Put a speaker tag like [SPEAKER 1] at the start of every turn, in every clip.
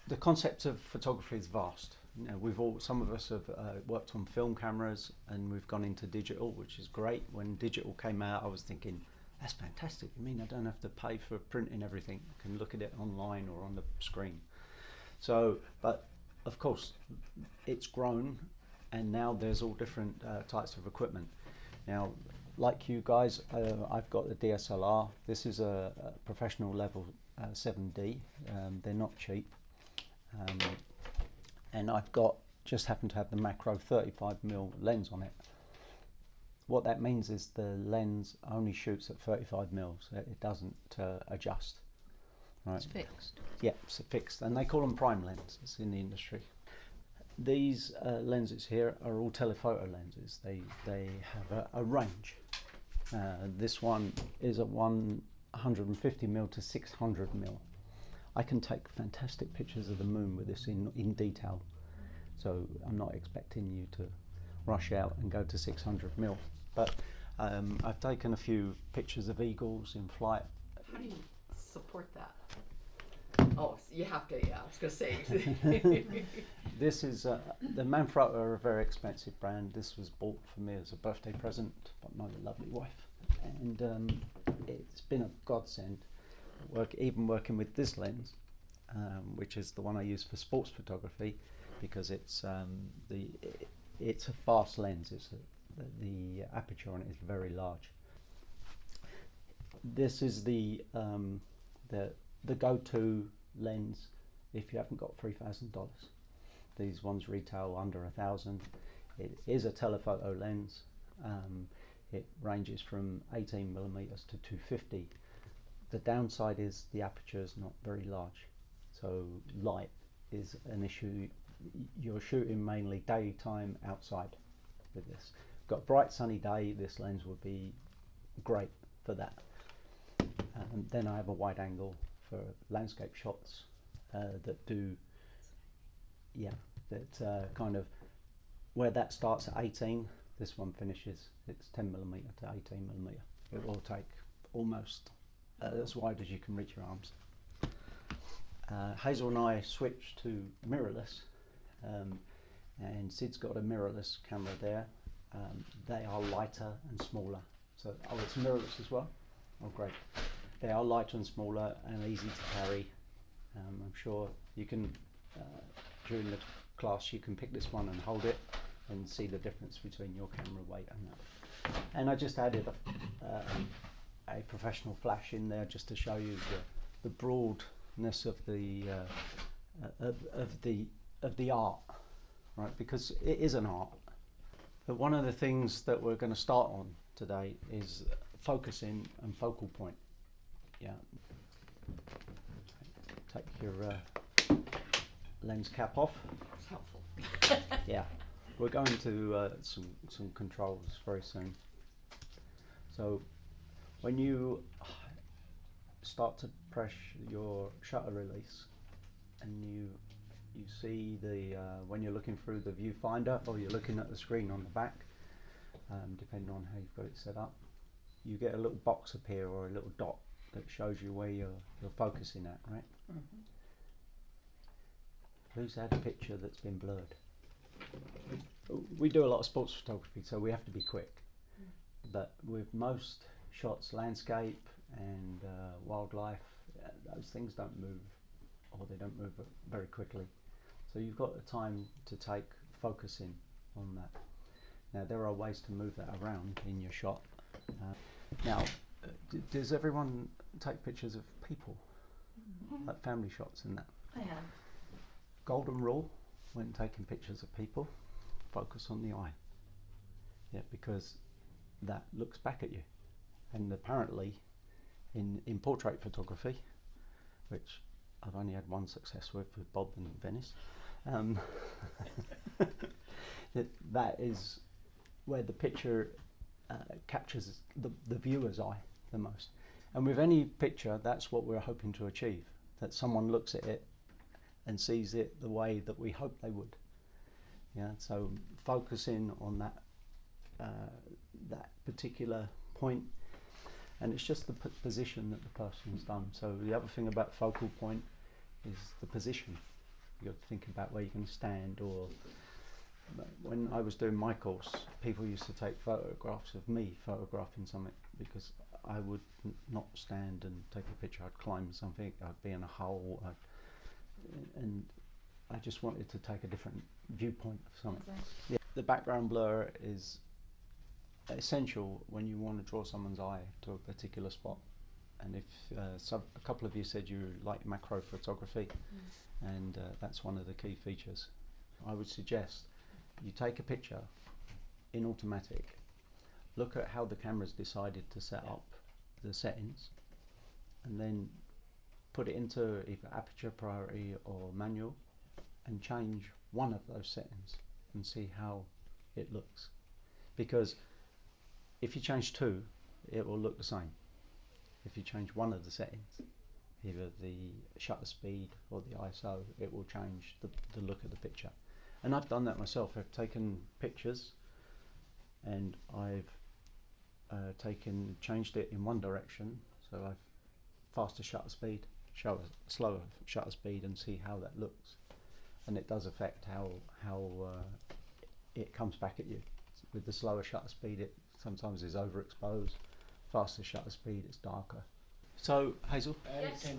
[SPEAKER 1] The concept of photography is vast. Some of us have worked on film cameras, and we've gone into digital, which is great. When digital came out, I was thinking, that's fantastic. I mean, I don't have to pay for printing everything. I can look at it online or on the screen. So, but of course, it's grown, and now there's all different types of equipment. Now, like you guys, I've got the DSLR. This is a professional level 7D. They're not cheap. And I've got, just happen to have the macro 35mm lens on it. What that means is the lens only shoots at 35mm, so it doesn't adjust. Right.
[SPEAKER 2] It's fixed.
[SPEAKER 1] Yeah, it's fixed, and they call them prime lenses in the industry. These lenses here are all telephoto lenses. They have a range. This one is a 150mm to 600mm. I can take fantastic pictures of the moon with this in detail. So I'm not expecting you to rush out and go to 600mm. But I've taken a few pictures of eagles in flight.
[SPEAKER 2] How do you support that? Oh, you have to, yeah, I was going to say.
[SPEAKER 1] This is, the Manfrotto are a very expensive brand. This was bought for me as a birthday present by my lovely wife. And it's been a godsend. Even working with this lens, which is the one I use for sports photography, because it's it's a fast lens. The aperture on it is very large. This is the go-to lens if you haven't got $3,000. These ones retail under $1,000. It is a telephoto lens. It ranges from 18mm to 250. The downside is the aperture is not very large, so light is an issue. You're shooting mainly daytime outside with this. Got a bright sunny day, this lens would be great for that. Then I have a wide angle for landscape shots that do, yeah, that kind of, where that starts at 18, this one finishes, it's 10mm to 18mm. It will take almost as wide as you can reach your arms. Hazel and I switched to mirrorless, and Sid's got a mirrorless camera there. They are lighter and smaller. So, oh, it's mirrorless as well? Oh, great. They are lighter and smaller and easy to carry. I'm sure you can, during the class, you can pick this one and hold it and see the difference between your camera weight and that. And I just added a professional flash in there just to show you the broadness of the art, right? Because it is an art. But one of the things that we're going to start on today is focusing and focal point. Yeah. Take your lens cap off.
[SPEAKER 2] It's helpful.
[SPEAKER 1] Yeah. We're going to some controls very soon. So when you start to press your shutter release and you see the when you're looking through the viewfinder or you're looking at the screen on the back, depending on how you've got it set up, you get a little box appear or a little dot that shows you where you're focusing at, right?
[SPEAKER 2] Mm-hmm.
[SPEAKER 1] Who's had a picture that's been blurred? We do a lot of sports photography, so we have to be quick. But with most shots, landscape and wildlife, those things don't move, or they don't move very quickly. So you've got the time to take focusing on that. Now there are ways to move that around in your shot. Now, does everyone take pictures of people, like family shots and that?
[SPEAKER 2] I have.
[SPEAKER 1] Golden rule when taking pictures of people: focus on the eye. Yeah, because that looks back at you. And apparently in portrait photography, which I've only had one success with Bob in Venice, that is where the picture captures the viewer's eye the most. And with any picture, that's what we're hoping to achieve, that someone looks at it and sees it the way that we hope they would. Yeah, so focusing on that particular point, and it's just the position that the person's done. So the other thing about focal point is the position. You've got to think about where you're going to stand. Or when I was doing my course, people used to take photographs of me photographing something, because I would not stand and take a picture. I'd climb something, I'd be in a hole, and I just wanted to take a different viewpoint of something.
[SPEAKER 2] Exactly.
[SPEAKER 1] Yeah. The background blur is essential when you want to draw someone's eye to a particular spot. And if a couple of you said you like macro photography, and that's one of the key features, I would suggest you take a picture in automatic, look at how the camera's decided to set up the settings, and then put it into either aperture priority or manual, and change one of those settings and see how it looks. Because if you change two, it will look the same. If you change one of the settings, either the shutter speed or the ISO, it will change the look of the picture. And I've done that myself. I've taken pictures and I've changed it in one direction, so I've faster shutter speed, slower shutter speed, and see how that looks. And it does affect how it comes back at you. With the slower shutter speed, it sometimes is overexposed. Faster shutter speed, it's darker. So Hazel,
[SPEAKER 2] Yes.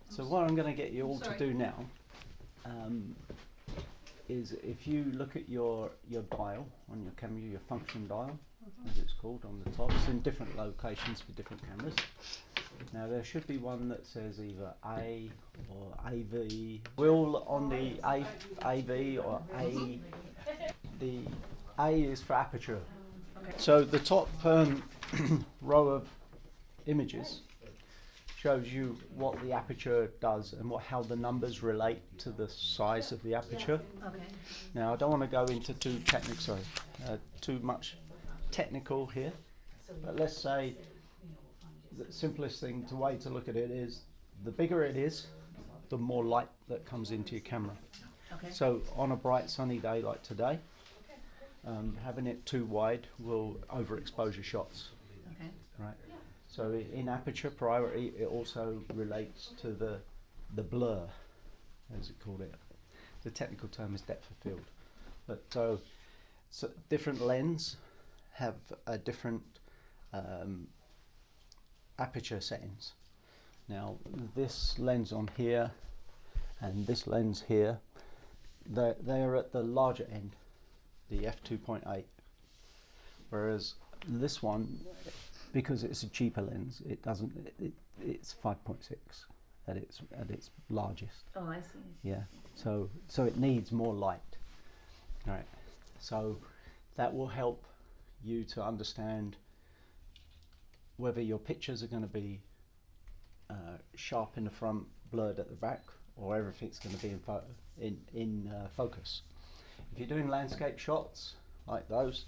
[SPEAKER 1] so what I'm going to get you all to do now is, if you look at your dial on your camera, your function dial, as it's called, on the top. It's in different locations for different cameras. Now there should be one that says either A or AV. Will on the AV or A. The A is for aperture.
[SPEAKER 2] Okay.
[SPEAKER 1] So the top row of images shows you what the aperture does and how the numbers relate to the size of the aperture.
[SPEAKER 2] Okay.
[SPEAKER 1] Now I don't want to go into too much technical here, but let's say the simplest way to look at it is, the bigger it is, the more light that comes into your camera.
[SPEAKER 2] Okay.
[SPEAKER 1] So on a bright sunny day like today, having it too wide will overexpose your shots.
[SPEAKER 2] Okay.
[SPEAKER 1] Right. So in aperture priority, it also relates to the blur, as it called it. The technical term is depth of field. But so different lens have a different aperture settings. Now this lens on here and this lens here, they're at the larger end, the f2.8, whereas this one, because it's a cheaper lens, it's 5.6 at its largest.
[SPEAKER 2] Oh, I see.
[SPEAKER 1] Yeah, so it needs more light. All right, so that will help you to understand whether your pictures are going to be sharp in the front, blurred at the back, or everything's going to be in focus. If you're doing landscape shots like those,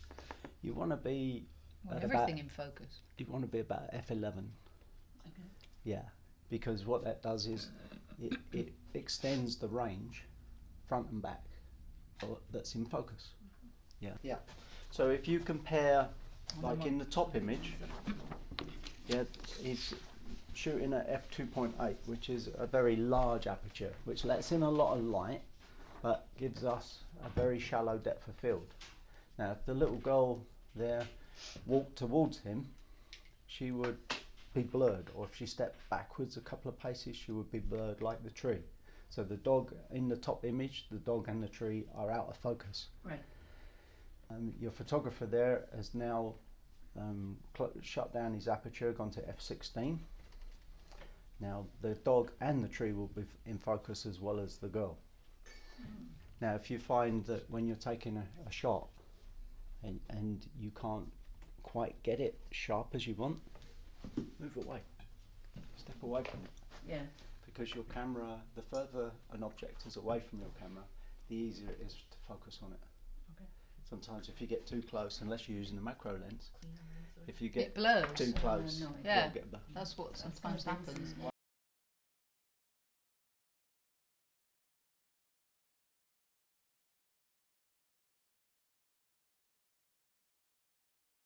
[SPEAKER 1] you want to be
[SPEAKER 3] everything in focus.
[SPEAKER 1] You want to be about f11.
[SPEAKER 2] Okay.
[SPEAKER 1] Yeah, because what that does is it extends the range, front and back, that's in focus. Yeah. Yeah. So if you compare, like in the top image, yeah, he's shooting at f2.8, which is a very large aperture, which lets in a lot of light, but gives us a very shallow depth of field. Now, if the little girl there walked towards him, she would be blurred, or if she stepped backwards a couple of paces, she would be blurred like the tree. So the dog in the top image, the dog and the tree are out of focus.
[SPEAKER 2] Right.
[SPEAKER 1] Your photographer there has now shut down his aperture, gone to f16. Now the dog and the tree will be in focus as well as the girl. Now if you find that when you're taking a shot and you can't quite get it sharp as you want, move away, step away from it.
[SPEAKER 2] Yeah.
[SPEAKER 1] Because your camera, the further an object is away from your camera, the easier it is to focus on it.
[SPEAKER 2] Okay.
[SPEAKER 1] Sometimes if you get too close, unless you're using a macro lens, if you
[SPEAKER 3] It
[SPEAKER 1] get
[SPEAKER 3] blurs.
[SPEAKER 1] too close,
[SPEAKER 2] no,
[SPEAKER 3] Yeah.
[SPEAKER 1] you'll get blurred.
[SPEAKER 3] That's what sometimes happens.